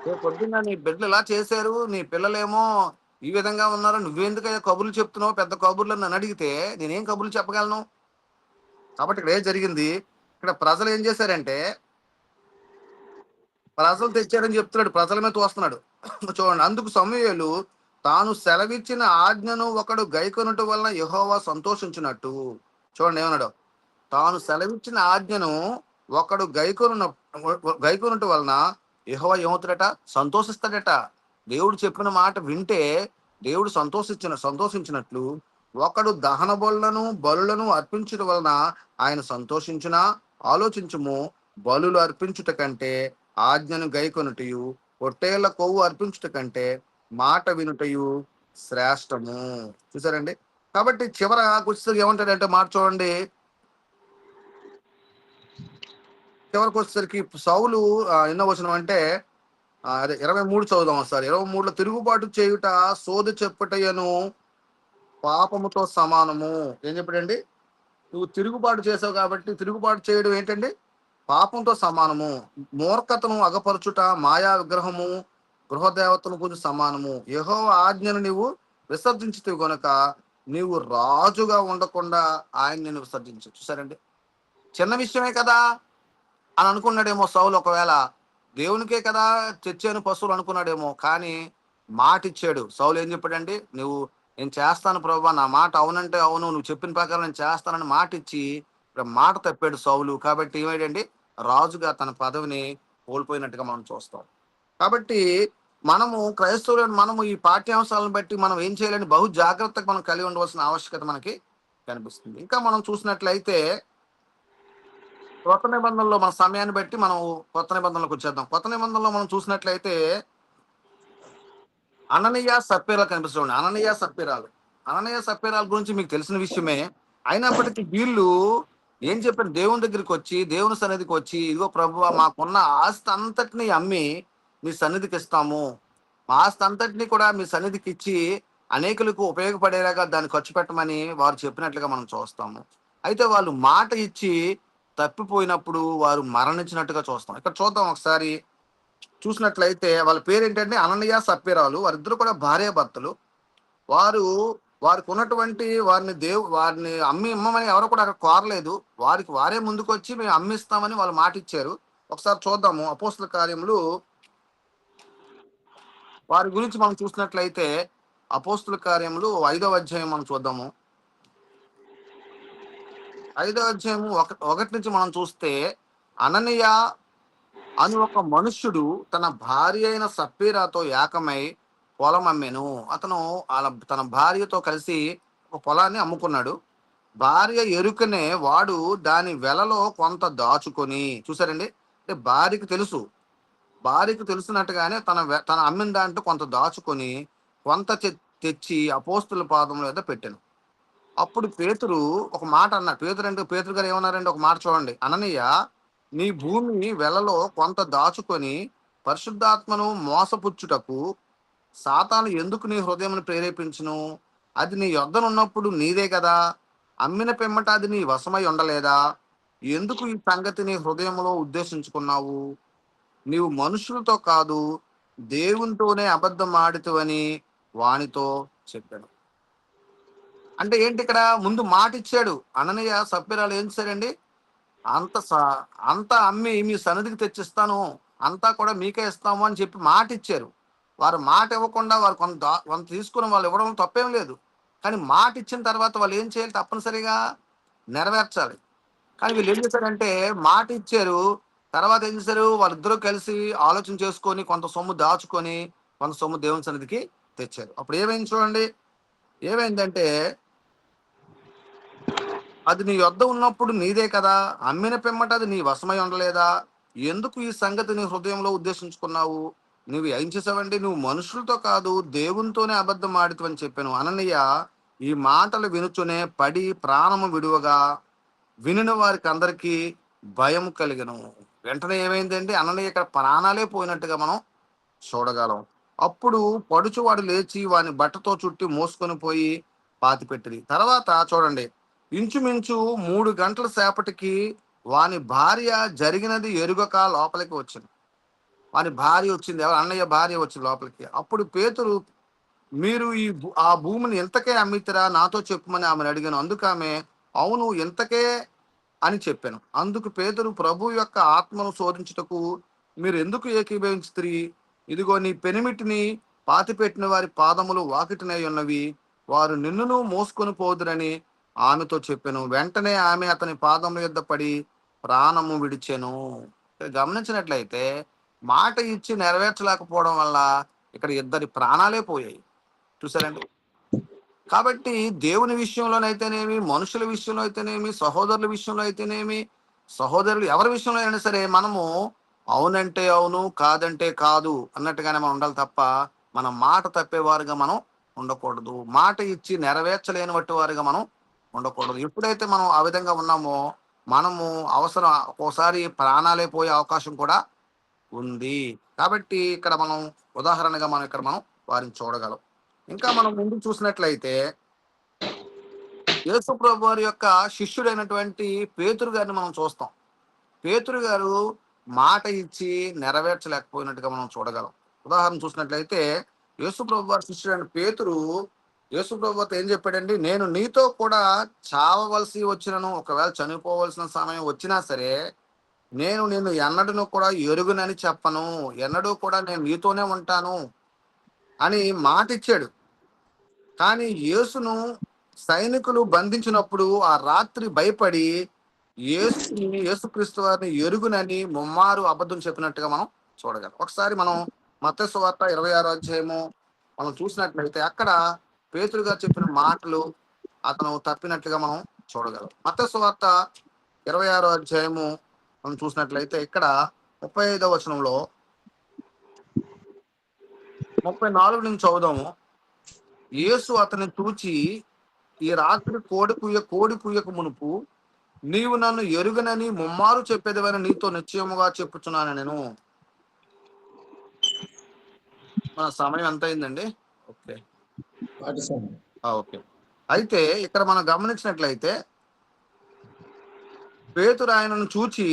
రేపు పొద్దున్న నీ బిడ్డలు ఇలా చేశారు, నీ పిల్లలేమో ఈ విధంగా ఉన్నారు, నువ్వెందుకయ్యా కబుర్లు చెప్తున్నావు పెద్ద కబుర్లు నన్ను అడిగితే నేనేం కబుర్లు చెప్పగలను? కాబట్టి ఇక్కడ ఏం జరిగింది? ఇక్కడ ప్రజలు ఏం చేశారంటే, ప్రజలు తెచ్చారని చెప్తున్నాడు. ప్రజల మీద తోస్తున్నాడు. చూడండి. అందుకు సమూయేలు తాను సెలవిచ్చిన ఆజ్ఞను ఒకడు గైకొనుట వలన యెహోవా సంతోషించినట్టు. చూడండి ఏమన్నాడు? తాను సెలవిచ్చిన ఆజ్ఞను ఒకడు గైకొనుట వలన యెహోవా ఏమవుతాడట? సంతోషిస్తాడట. దేవుడు చెప్పిన మాట వింటే దేవుడు సంతోషించినట్లు ఒకడు దహన బలులను అర్పించుట వలన ఆయన సంతోషించునా? ఆలోచించుము. బలులు అర్పించుట కంటే ఆజ్ఞను గైకొనుటయు, పొట్టేళ్ల కొవ్వు అర్పించుట కంటే మాట వినుటయు శ్రేష్టము. చూసారండి? కాబట్టి చివరకు వచ్చేసరికి ఏమంటాడంటే మాట చూడండి. చివరికి వచ్చేసరికి సౌలు ఎన్నో వచనం అంటే అదే 23 చదువుదాం ఒకసారి. 23లో తిరుగుబాటు చేయుట సోది చెప్పుటయను పాపముతో సమానము. ఏం చెప్పాడండి? నువ్వు తిరుగుబాటు చేసావు కాబట్టి తిరుగుబాటు చేయడం ఏంటండి? పాపంతో సమానము. మూర్ఖతను అగపరచుట మాయా విగ్రహము గృహదేవతను గురించి సమానము. యెహోవా ఆజ్ఞను నీవు విసర్జించితివి గనుక నీవు రాజుగా ఉండకుండా ఆయన నేను విసర్జించు. చూసారండి? చిన్న విషయమే కదా అని అనుకున్నాడేమో సౌలు. ఒకవేళ దేవునికే కదా తెచ్చాను పశువులు అనుకున్నాడేమో. కానీ మాట ఇచ్చాడు. సౌలు ఏం చెప్పాడండి? నేను చేస్తాను ప్రభువా, నా మాట అవునంటే అవును, నువ్వు చెప్పిన ప్రకారం నేను చేస్తానని మాట ఇచ్చి ఇక్కడ మాట తప్పాడు సౌలు. కాబట్టి ఏమైందండి? రాజుగా తన పదవిని కోల్పోయినట్టుగా మనం చూస్తాం. కాబట్టి మనము ఈ పాఠ్యాంశాలను బట్టి మనం ఏం చేయాలని బహు జాగ్రత్తగా మనం కలిగి ఉండవలసిన ఆవశ్యకత మనకి కనిపిస్తుంది. ఇంకా మనం చూసినట్లయితే కొత్త నిబంధనలో మన సమయాన్ని బట్టి మనం కొత్త నిబంధనలకు వచ్చేద్దాం. కొత్త నిబంధనలో మనం చూసినట్లయితే అననీయ సప్పీరాలు కనిపిస్తుంది. అననీయ సప్పీరాల గురించి మీకు తెలిసిన విషయమే. అయినప్పటికీ వీళ్ళు ఏం చెప్పారు? దేవుని దగ్గరికి వచ్చి, దేవుని సన్నిధికి వచ్చి, ఇదిగో ప్రభువా, మాకున్న ఆస్తి అంతటిని అమ్మి మీ సన్నిధికి ఇస్తాము, మా ఆస్తి అంతటిని కూడా మీ సన్నిధికి ఇచ్చి అనేకులకు ఉపయోగపడేలాగా దాన్ని ఖర్చు పెట్టమని వారు చెప్పినట్లుగా మనం చూస్తాము. అయితే వాళ్ళు మాట ఇచ్చి తప్పిపోయినప్పుడు వారు మరణించినట్టుగా చూస్తాం. ఇక్కడ చూద్దాం ఒకసారి చూసినట్లయితే వాళ్ళ పేరేంటంటే అననీయ, సప్ఫీరాలు. వారిద్దరూ కూడా భార్యాభర్తలు. వారు వారికున్నటువంటి వారిని అమ్మి ఇమ్మమని ఎవరు కూడా అక్కడ కోరలేదు. వారికి వారే ముందుకొచ్చి మేము అమ్మిస్తామని వాళ్ళు మాటిచ్చారు. ఒకసారి చూద్దాము అపోస్తల కార్యములు వారి గురించి మనం చూసినట్లయితే అపోస్తల కార్యములు 5వ అధ్యాయం మనం చూద్దాము. 5వ అధ్యాయము 1 నుంచి మనం చూస్తే అననీయ అని ఒక మనుష్యుడు తన భార్య అయిన సప్పీరాతో ఏకమై పొలం అమ్మెను. అతను తన భార్యతో కలిసి ఒక పొలాన్ని అమ్ముకున్నాడు. భార్య ఎరుకనే వాడు దాని వెలలో కొంత దాచుకొని చూసారండి. అంటే భార్యకు తెలిసినట్టుగానే తన అమ్మిన దాంట్లో కొంత దాచుకొని కొంత తెచ్చి అపోస్తుల పాదముల మీద పెట్టాను. అప్పుడు పేతురు ఒక మాట అన్నాడు. పేతురు గారు ఏమన్నారండి, ఒక మాట చూడండి. అననీయ, నీ భూమి వెలలో కొంత దాచుకొని పరిశుద్ధాత్మను మోసపుచ్చుటకు సాతాను ఎందుకు నీ హృదయమును ప్రేరేపించును? అది నీ యొద్దనున్నప్పుడు నీదే కదా. అమ్మిన పిమ్మట అది నీ వశమై ఉండలేదా? ఎందుకు ఈ సంగతి నీ హృదయంలో ఉద్దేశించుకున్నావు? నీవు మనుషులతో కాదు దేవునితోనే అబద్ధం ఆడితివని వానితో చెప్పాను. అంటే ఏంటి, ఇక్కడ ముందు మాట ఇచ్చాడు. అననీయ, సప్ఫీరాలు ఏం చేశారండి, అంత అంతా అమ్మి మీ సన్నిధికి తెచ్చిస్తాను, అంతా కూడా మీకే ఇస్తాము అని చెప్పి మాట ఇచ్చారు. వారు మాట ఇవ్వకుండా వారు కొంత తీసుకుని వాళ్ళు ఇవ్వడం తప్పేం లేదు. కానీ మాట ఇచ్చిన తర్వాత వాళ్ళు ఏం చేయాలి, తప్పనిసరిగా నెరవేర్చాలి. కానీ వీళ్ళు ఏం చేశారంటే మాట ఇచ్చారు, తర్వాత ఏం చేశారు, వాళ్ళిద్దరూ కలిసి ఆలోచన చేసుకొని కొంత సొమ్ము దాచుకొని కొంత సొమ్ము దేవుని సన్నిధికి తెచ్చారు. అప్పుడు ఏమైంది చూడండి. ఏమైందంటే, అది నీ యొద్ద ఉన్నప్పుడు నీదే కదా. అమ్మిన పిమ్మట అది నీ వశమై ఉండలేదా? ఎందుకు ఈ సంగతి నీ హృదయంలో ఉద్దేశించుకున్నావు? నువ్వు ఏం చేసావండి, నువ్వు మనుషులతో కాదు దేవునితోనే అబద్ధం ఆడితవని చెప్పాను. అననీయ ఈ మాటలు వినుచునే పడి ప్రాణము విడువగా వినిన వారికి అందరికీ భయం కలిగను. వెంటనే ఏమైందంటే అననీయ ఇక్కడ ప్రాణాలే పోయినట్టుగా మనం చూడగలం. అప్పుడు పడుచువాడు లేచి వాని బట్టతో చుట్టి మోసుకొని పోయి పాతిపెట్టిరి. తర్వాత చూడండి, ఇంచుమించు 3 గంటల సేపటికి వాని భార్య జరిగినది ఎరుగక లోపలికి వచ్చింది. వాని భార్య వచ్చింది, ఎవరు, అన్నయ్య భార్య వచ్చింది లోపలికి. అప్పుడు పేతురు, మీరు ఆ భూమిని ఎంతకే అమ్మితిరా, నాతో చెప్పుమని ఆమెను అడిగాను. అందుకు ఆమె, అవును ఎంతకే అని చెప్పాను. అందుకు పేతురు, ప్రభు యొక్క ఆత్మను శోధించుటకు మీరు ఎందుకు ఏకీభవించుతిరి? ఇదిగో నీ పెనిమిటిని పాతిపెట్టిన వారి పాదములు వాకిటినై ఉన్నవి, వారు నిన్నును మోసుకొని పోదురని ఆమెతో చెప్పాను. వెంటనే ఆమె అతని పాదముల యొద్ద పడి ప్రాణము విడిచెను. గమనించినట్లయితే మాట ఇచ్చి నెరవేర్చలేకపోవడం వల్ల ఇక్కడ ఇద్దరి ప్రాణాలే పోయాయి. చూసారండి. కాబట్టి దేవుని విషయంలోనైతేనేమి, మనుషుల విషయంలో అయితేనేమి, సహోదరుల విషయంలో అయితేనేమి, సహోదరులు ఎవరి విషయంలో అయినా సరే మనము అవునంటే అవును, కాదంటే కాదు అన్నట్టుగానే మనం ఉండాలి తప్ప మన మాట తప్పేవారుగా మనం ఉండకూడదు. మాట ఇచ్చి నెరవేర్చలేని వట్టి వారుగా మనం ఉండకూడదు. ఎప్పుడైతే మనం ఆ విధంగా ఉన్నామో మనము అవసరం ఒక్కోసారి ప్రాణాలే పోయే అవకాశం కూడా ఉంది. కాబట్టి ఇక్కడ మనం ఉదాహరణగా మనం వారిని చూడగలం. ఇంకా మనం ముందుకు చూసినట్లయితే యేసు ప్రభు వారి యొక్క శిష్యుడైనటువంటి పేతురు గారిని మనం చూస్తాం. పేతురు గారు మాట ఇచ్చి నెరవేర్చలేకపోయినట్టుగా మనం చూడగలం. ఉదాహరణ చూసినట్లయితే యేసు ప్రభు వారి శిష్యుడైన పేతురు యేసు ప్రభు వారితో ఏం చెప్పాడండి, నేను నీతో కూడా చావవలసి వచ్చినను, ఒకవేళ చనిపోవలసిన సమయం వచ్చినా సరే నేను నిన్ను ఎన్నడూ కూడా ఎరుగునని చెప్పను, ఎన్నడూ కూడా నేను నీతోనే ఉంటాను అని మాట ఇచ్చాడు. కానీ యేసును సైనికులు బంధించినప్పుడు ఆ రాత్రి భయపడి యేసుక్రీస్తు వారిని ఎరుగునని ముమ్మారు అబద్ధం చెప్పినట్టుగా మనం చూడగలం. ఒకసారి మనం మత్తయి సువార్త 26వ అధ్యాయము మనం చూసినట్లయితే అక్కడ పేతురు గారు చెప్పిన మాటలు అతను తప్పినట్లుగా మనం చూడగలం. మత్తయి సువార్త 26వ అధ్యాయము మనం చూసినట్లయితే ఇక్కడ 35వ వచనంలో 34 నుంచి చదువుదాము. యేసు అతన్ని చూచి, ఈ రాత్రి కోడి కూయక మునుపు నీవు నన్ను ఎరుగనని ముమ్మారు చెప్పేదివని నీతో నిశ్చయముగా చెప్పుచున్నాను నేను. మన సమయం ఎంత అయిందండి? ఓకే. పాటిస్తాను. ఓకే. అయితే ఇక్కడ మనం గమనించినట్లయితే పేతురు ఆయనను చూచి,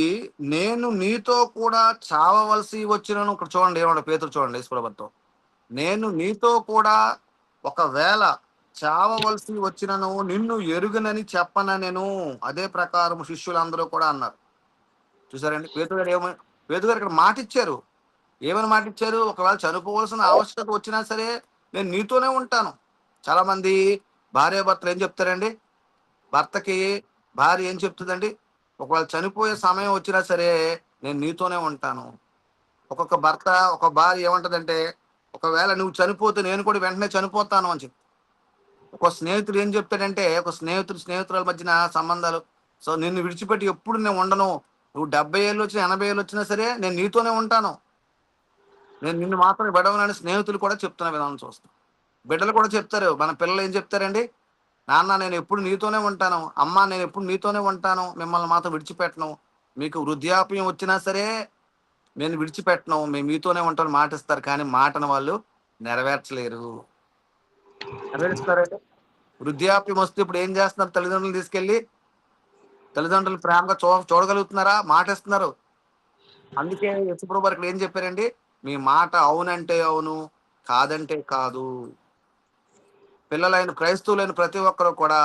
నేను నీతో కూడా చావవలసి వచ్చినను. ఇక్కడ చూడండి ఏమన్నా పేతురు, చూడండి యేసుప్రభుతో, నేను నీతో కూడా ఒకవేళ చావవలసి వచ్చినను నిన్ను ఎరుగనని చెప్పన నేను. అదే ప్రకారం శిష్యులందరూ కూడా అన్నారు. చూసారండి పేతురు గారు పేతురు గారు ఇక్కడ మాట ఇచ్చారు. ఏమని మాట ఇచ్చారు? ఒకవేళ చనిపోవలసిన ఆవశ్యకత వచ్చినా సరే నేను నీతోనే ఉంటాను. చాలా మంది భార్యాభర్తలు ఏం చెప్తారండి? భర్తకి భార్య ఏం చెప్తుందండి? ఒకవేళ చనిపోయే సమయం వచ్చినా సరే నేను నీతోనే ఉంటాను. ఒక్కొక్క భర్త, ఒక భార్య ఏమంటదంటే, ఒకవేళ నువ్వు చనిపోతే నేను కూడా వెంటనే చనిపోతాను అని చెప్పి. ఒక స్నేహితుడు ఏం చెప్తాడంటే, ఒక స్నేహితురాల మధ్యన సంబంధాలు, సో నిన్ను విడిచిపెట్టి ఎప్పుడు నేను ఉండను, నువ్వు 70 ఏళ్ళు వచ్చినా 80 ఏళ్ళు వచ్చినా సరే నేను నీతోనే ఉంటాను, నేను నిన్ను మాత్రం విడవనని స్నేహితులు కూడా చెప్తున్న విధానం చూస్తాం. బిడ్డలు కూడా చెప్తారు. మన పిల్లలు ఏం చెప్తారండి? నాన్న నేను ఎప్పుడు నీతోనే ఉంటాను, అమ్మ నేను ఎప్పుడు నీతోనే ఉంటాను, మిమ్మల్ని మాత్రం విడిచిపెట్టను, మీకు వృద్ధాప్యం వచ్చినా సరే నేను విడిచిపెట్టను, మేము మీతోనే ఉంటాను మాటిస్తారు. కానీ మాటను వాళ్ళు నెరవేర్చలేరు. నెరవేరుస్తారంటే వృద్ధాప్యం వస్తే ఇప్పుడు ఏం చేస్తున్నారు? తల్లిదండ్రులు తీసుకెళ్ళి తల్లిదండ్రులు ప్రేమగా చూడగలుగుతున్నారా? మాటిస్తున్నారు. అందుకే యశుప్రభు ఇక్కడ ఏం చెప్పారండి? మీ మాట అవునంటే అవును, కాదంటే కాదు. పిల్లలైన క్రైస్తవులైన ప్రతి ఒక్కరు కూడా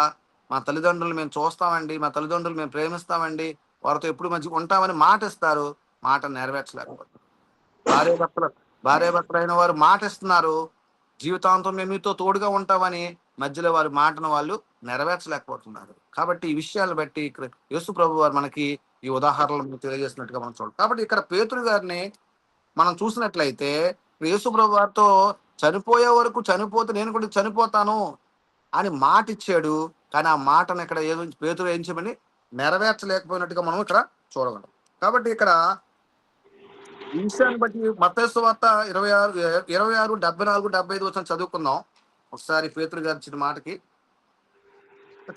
మా తల్లిదండ్రులు మేము చూస్తామండి, మా తల్లిదండ్రులు మేము ప్రేమిస్తామండి, వారితో ఎప్పుడు మంచిగా ఉంటామని మాట ఇస్తారు. మాట నెరవేర్చలేకపోతారు. భార్యాభర్తలు భార్యాభర్తలు అయిన వారు మాట ఇస్తున్నారు, జీవితాంతం మేము మీతో తోడుగా ఉంటామని, మధ్యలో వారి మాటను వాళ్ళు నెరవేర్చలేకపోతున్నారు. కాబట్టి ఈ విషయాలు బట్టి ఇక్కడ యేసు ప్రభు వారు మనకి ఈ ఉదాహరణలు తెలియజేసినట్టుగా మనం చూడాలి. కాబట్టి ఇక్కడ పేతురు గారిని మనం చూసినట్లయితే యేసు ప్రభు వారితో చనిపోయే వరకు, చనిపోతే నేను కూడా చనిపోతాను అని మాట ఇచ్చాడు. కానీ ఆ మాటను ఇక్కడ ఏదో పేతురు ఏం చేయమని నెరవేర్చలేకపోయినట్టుగా మనం ఇక్కడ చూడగలం. కాబట్టి ఇక్కడ ఈ విషయాన్ని బట్టి మత్తయి సువార్త 26, 74, 75 వచ్చిన చదువుకుందాం ఒకసారి. పేతురు గారు ఇచ్చిన మాటకి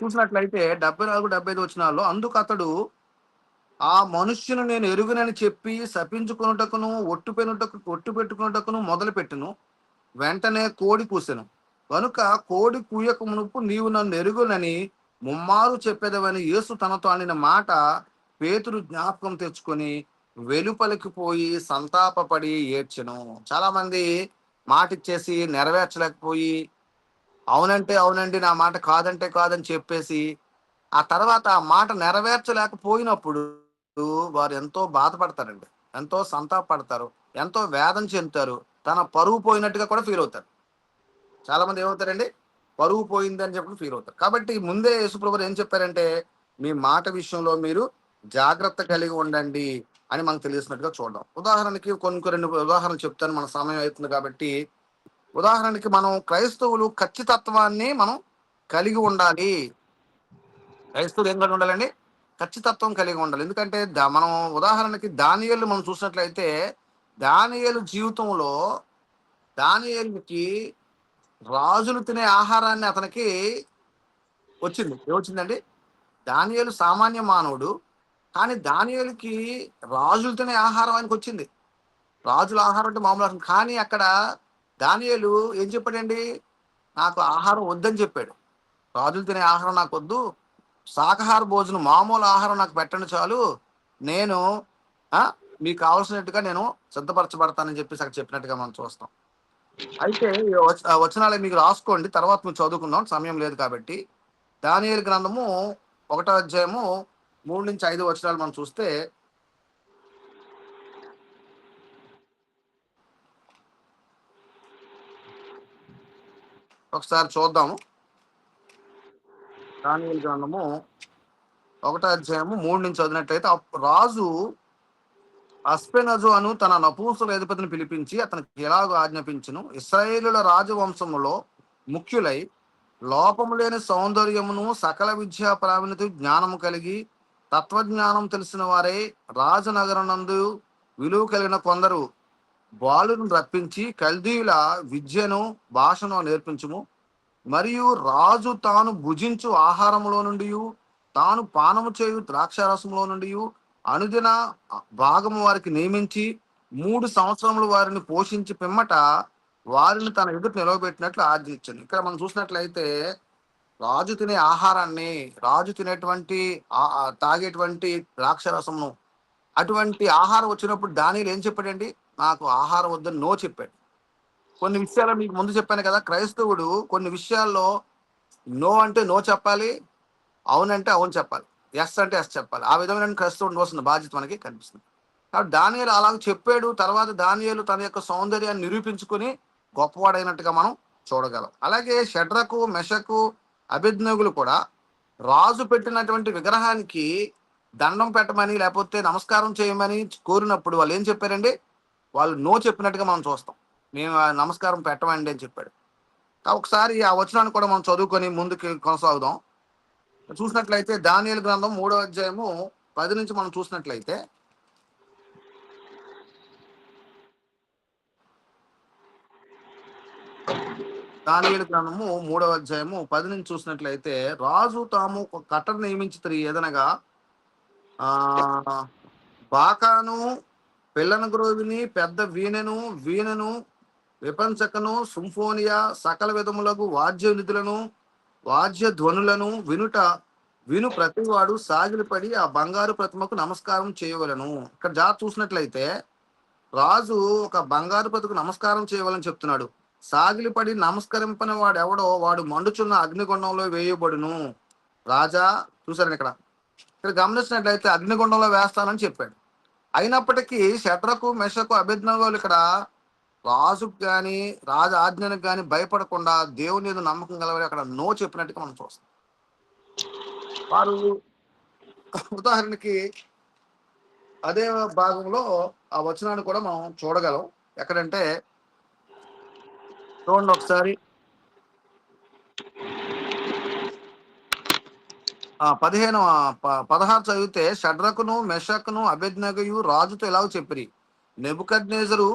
చూసినట్లయితే 74, 75 వచనాల్లో, అందుకు అతడు ఆ మనుష్యును నేను ఎరుగునని చెప్పి శపించుకొనుటకును ఒట్టు పెట్టుకున్నటకును మొదలు పెట్టును. వెంటనే కోడి కూసెను. కనుక కోడి కూయక మునుపు నీవు నన్ను ఎరుగునని ముమ్మారు చెప్పేదవని యేసు తనతో అనిన మాట పేతురు జ్ఞాపకం తెచ్చుకొని వెలుపలికి పోయి సంతాపపడి ఏడ్చెను. చాలా మంది మాట ఇచ్చేసి నెరవేర్చలేకపోయి, అవునంటే అవునండి, నా మాట కాదంటే కాదని చెప్పేసి, ఆ తర్వాత ఆ మాట నెరవేర్చలేకపోయినప్పుడు వారు ఎంతో బాధపడతారండి, ఎంతో సంతాపడతారు, ఎంతో వేదన చెందుతారు, తన పరువు పోయినట్టుగా కూడా ఫీల్ అవుతారు. చాలా మంది ఏమవుతారండి? పరువు పోయింది అని చెప్పి ఫీల్ అవుతారు. కాబట్టి ముందే యేసుప్రభువు ఏం చెప్పారంటే, మీ మాట విషయంలో మీరు జాగ్రత్త కలిగి ఉండండి అని మనకు తెలిసినట్టుగా చూడడం. ఉదాహరణకి కొన్ని రెండు ఉదాహరణలు చెప్తాను, మన సమయం అవుతుంది కాబట్టి. ఉదాహరణకి మనం క్రైస్తవులు ఖచ్చితత్వాన్ని మనం కలిగి ఉండాలి. క్రైస్తవులు ఏం కలిగి ఉండాలండి? ఖచ్చితత్వం కలిగి ఉండాలి. ఎందుకంటే మనం ఉదాహరణకి దానియేలు మనం చూసినట్లయితే, దానియేలు జీవితంలో దానియేలుకి రాజులు తినే ఆహారాన్ని అతనికి వచ్చింది. ఏమొచ్చిందండి? దానియేలు సామాన్య మానవుడు. కానీ దానియేలుకి రాజులు తినే ఆహారం ఆయనకు వచ్చింది. రాజుల ఆహారం అంటే మామూలు ఆహారం. కానీ అక్కడ దానియేలు ఏం చెప్పాడండి? నాకు ఆహారం వద్దని చెప్పాడు. రాజులు తినే ఆహారం నాకు వద్దు, శాకాహార భోజనం మామూలు ఆహారం నాకు పెట్టండి చాలు, నేను ఆ మీకు కావాల్సినట్టుగా నేను సిద్ధపరచబడతానని చెప్పేసి అక్కడ చెప్పినట్టుగా మనం చూస్తాం. అయితే ఈ వచనాలు మీకు రాసుకోండి, తర్వాత మేము చదువుకుందాం, సమయం లేదు కాబట్టి. దానియేలు గ్రంథము 1వ అధ్యాయము 3-5 వచనాలు మనం చూస్తే, ఒకసారి చూద్దాము. దానియేలు గ్రంథము 1వ అధ్యాయము 3 నుంచి చదివినట్లయితే, రాజు అస్పెనజు అను తన నపుంసకుల అధిపతిని పిలిపించి అతనికి ఎలాగో ఆజ్ఞాపించును, ఇశ్రాయేలుల రాజవంశములో ముఖ్యులై లోపము లేని సౌందర్యమును సకల విద్యా ప్రావీణ్యత జ్ఞానము కలిగి తత్వజ్ఞానం తెలిసిన వారే రాజనగరం నందు విలువ కలిగిన కొందరు బాలును రప్పించి కల్దీయుల విద్యను భాషను నేర్పించుము. మరియు రాజు తాను భుజించు ఆహారములో నుండి, తాను పానము చేయు ద్రాక్షారసంలో నుండి అనుదిన భాగము వారికి నియమించి 3 సంవత్సరములు వారిని పోషించి పిమ్మట వారిని తన ఎదుట నిలవబెట్టినట్లు ఆజ్ఞ ఇచ్చాను. ఇక్కడ మనం చూసినట్లయితే రాజు తినే ఆహారాన్ని, రాజు తినేటువంటి తాగేటువంటి ద్రాక్షరసమును, అటువంటి ఆహారం వచ్చినప్పుడు దానియేలు ఏం చెప్పాడండి? నాకు ఆహారం వద్దని నో చెప్పాడు. కొన్ని విషయాలు మీకు ముందు చెప్పాను కదా, క్రైస్తవుడు కొన్ని విషయాల్లో నో అంటే నో చెప్పాలి, అవునంటే అవును చెప్పాలి, ఎస్ అంటే ఎస్ చెప్పాలి. ఆ విధమైన క్రైస్తవుడు ఉండవలసిన బాధ్యత మనకి కనిపిస్తుంది. కాబట్టి దానియేలు అలాగ చెప్పాడు. తర్వాత దానియేలు తన యొక్క సౌందర్యాన్ని నిరూపించుకొని గొప్పవాడైనట్టుగా మనం చూడగలం. అలాగే షడ్రకు, మెషకు, అబేద్నెగోలు కూడా రాజు పెట్టినటువంటి విగ్రహానికి దండం పెట్టమని లేకపోతే నమస్కారం చేయమని కోరినప్పుడు వాళ్ళు ఏం చెప్పారండి? వాళ్ళు నో చెప్పినట్టుగా మనం చూస్తాం. మేము ఆ నమస్కారం పెట్టమండి అని చెప్పాడు. ఒకసారి ఆ వచనాన్ని కూడా మనం చదువుకొని ముందుకు కొనసాగుదాం. చూసినట్లయితే దానియేలు గ్రంథం 3వ అధ్యాయము 10 నుంచి మనం చూసినట్లయితే, దానియేలు గ్రంథము 3వ అధ్యాయము 10 నుంచి చూసినట్లయితే, రాజు తాము ఒక కట్టడ నియమించి ఏదనగా ఆ బాకాను, పిల్లన గ్రోవిని, పెద్ద వీణను, విపంచకను, సింఫోనియా, సకల విధములకు వాద్య నిధులను, వాద్య ధ్వనులను విను ప్రతివాడు సాగిలపడి ఆ బంగారు ప్రతిమకు నమస్కారం చేయవలను. ఇక్కడ చూసినట్లయితే రాజు ఒక బంగారు ప్రతిమకు నమస్కారం చేయవాలని చెప్తున్నాడు. సాగిలిపడి నమస్కరింపని వాడు ఎవడో వాడు మండుచున్న అగ్నిగుండంలో వేయబడును. రాజా, చూసారని ఇక్కడ ఇక్కడ గమనించినట్లయితే అగ్నిగుండంలో వేస్తానని చెప్పాడు. అయినప్పటికీ షడ్రకు, మెషకు, అబేద్నెగోలు ఇక్కడ రాజుకు కానీ రాజు ఆజ్ఞలకు కానీ భయపడకుండా దేవుని మీద నమ్మకం కలవాలి అక్కడ నో చెప్పినట్టుగా మనం చూస్తాం. వారు ఉదాహరణకి అదే భాగంలో ఆ వచనాన్ని కూడా మనం చూడగలం. ఎక్కడంటే చూడండి ఒకసారి, 16 చదివితే, షడ్రకును, మెషకును, అబేద్నెగోయు రాజుతో ఇలాగ చెప్పిరి, నెబుకద్నెజరు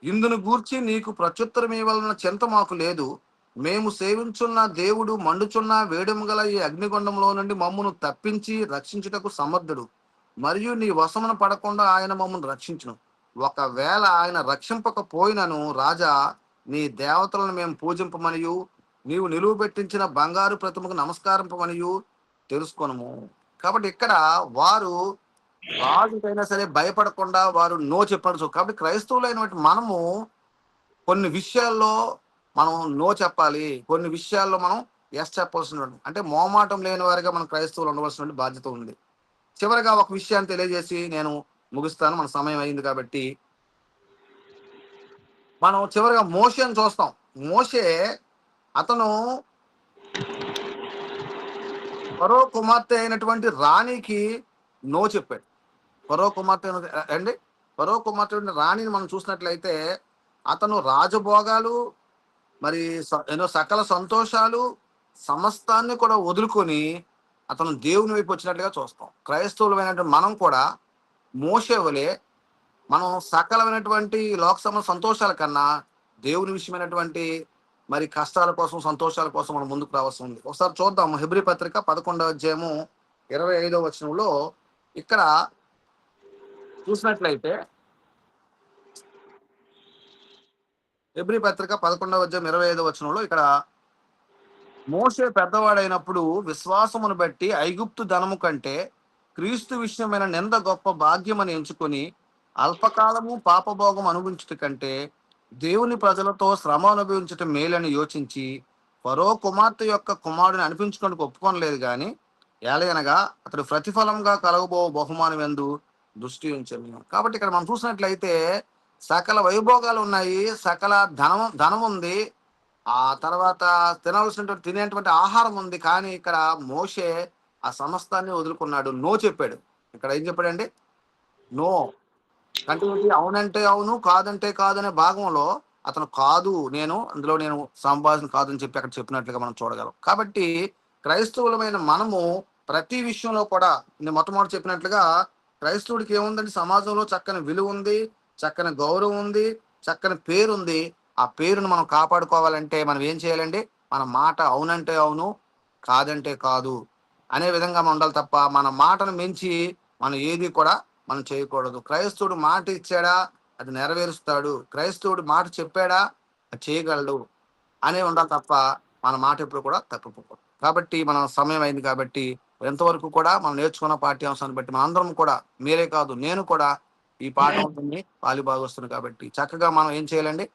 ఇందును గూర్చి నీకు ప్రత్యుత్తరం ఇవ్వాలన్న చింత మాకు లేదు. మేము సేవించున్న దేవుడు మండుచున్న వేడుము గల ఈ అగ్నిగుండంలో నుండి మమ్మను తప్పించి రక్షించుటకు సమర్థుడు. మరియు నీ వశమున పడకుండా ఆయన మమ్మల్ని రక్షించును. ఒకవేళ ఆయన రక్షింపకపోయినను రాజా, నీ దేవతలను మేము పూజింపమనియు నీవు నిలువ పెట్టించిన బంగారు ప్రతిమకు నమస్కారింపమనియు తెలుసుకొనము. కాబట్టి ఇక్కడ వారు రాజుకైనా సరే భయపడకుండా వారు నో చెప్పారు. కాబట్టి క్రైస్తవులైనటువంటి మనము కొన్ని విషయాల్లో మనం నో చెప్పాలి, కొన్ని విషయాల్లో మనం ఎస్ చెప్పాల్సిన, అంటే మోమాటం లేని వారిగా మన క్రైస్తవులు ఉండవలసిన బాధ్యత ఉంది. చివరిగా ఒక విషయాన్ని తెలియజేసి నేను ముగిస్తాను, మన సమయం అయింది కాబట్టి. మనం చివరిగా మోషేని చూస్తాం. మోషే అతను ఫరో కుమార్తె అయినటువంటి రాణికి నో చెప్పాడు. ఫరో కుమార్తె అండి, ఫరో కుమార్తె రాణిని మనం చూసినట్లయితే అతను రాజభోగాలు, మరి ఎన్నో సకల సంతోషాలు, సమస్తాన్ని కూడా వదులుకొని అతను దేవుని వైపు వచ్చినట్లుగా చూస్తాం. క్రైస్తవులమైనటువంటి మనం కూడా మోషే వలె మనం సకలమైనటువంటి లోక సంతోషాల కన్నా దేవుని విషయమైనటువంటి మరి కష్టాల కోసం, సంతోషాల కోసం మనం ముందుకు రావాల్సి ఉంది. ఒకసారి చూద్దాం హెబ్రీ పత్రిక 11వ అధ్యాయము 25వ వచనంలో. ఇక్కడ చూసినట్లయితే హెబ్రీ పత్రిక 11వ అధ్యాయం 25వ వచనంలో ఇక్కడ మోషే పెద్దవాడైనప్పుడు విశ్వాసమును బట్టి ఐగుప్తు ధనము కంటే క్రీస్తు విషయమైన నింద గొప్ప భాగ్యమని ఎంచుకొని అల్పకాలము పాపభోగం అనుభవించుట కంటే దేవుని ప్రజలతో శ్రమ అనుభవించటం మేలని యోచించి ఫరో కుమార్తె యొక్క కుమారుడిని అనిపించుకొని ఒప్పుకొనలేదు గాని, ఏలయనగా అతడు ప్రతిఫలంగా కలగబో బహుమానం ఎందు దృష్టి ఉంచాను. కాబట్టి ఇక్కడ మనం చూసినట్లయితే సకల వైభోగాలు ఉన్నాయి, సకల ధనం ఉంది, ఆ తర్వాత తినేటువంటి ఆహారం ఉంది. కానీ ఇక్కడ మోషే ఆ సమస్తాన్ని వదులుకున్నాడు, నో చెప్పాడు. ఇక్కడ ఏం చెప్పాడండి? నో. కంటిన్యూటీ అవునంటే అవును, కాదంటే కాదు అనే భాగంలో అతను కాదు, అందులో నేను సంభాషణ కాదని చెప్పి అక్కడ చెప్పినట్లుగా మనం చూడగలం. కాబట్టి క్రైస్తవులమైన మనము ప్రతి విషయంలో కూడా నేను మొట్టమొదటి చెప్పినట్లుగా క్రైస్తవుడికి ఏముందండి? సమాజంలో చక్కని విలువ ఉంది, చక్కని గౌరవం ఉంది, చక్కని పేరు ఉంది. ఆ పేరును మనం కాపాడుకోవాలంటే మనం ఏం చేయాలండి? మన మాట అవునంటే అవును, కాదంటే కాదు అనే విధంగా మనం ఉండాలి తప్ప మన మాటను మించి మనం ఏది కూడా మనం చేయకూడదు. క్రైస్తవుడు మాట ఇచ్చాడా అది నెరవేరుస్తాడు. క్రైస్తవుడు మాట చెప్పాడా అది చేయగలడు అనే ఉండాలి తప్ప మన మాట ఎప్పుడు కూడా తప్పిపోకూడదు. కాబట్టి మన సమయం అయింది కాబట్టి ఎంతవరకు కూడా మనం నేర్చుకున్న పాఠ్యాంశాన్ని బట్టి మనందరం కూడా, మీరే కాదు నేను కూడా ఈ పాఠంలోని పాలుభాగస్తును కాబట్టి చక్కగా మనం ఏం చేయాలండి,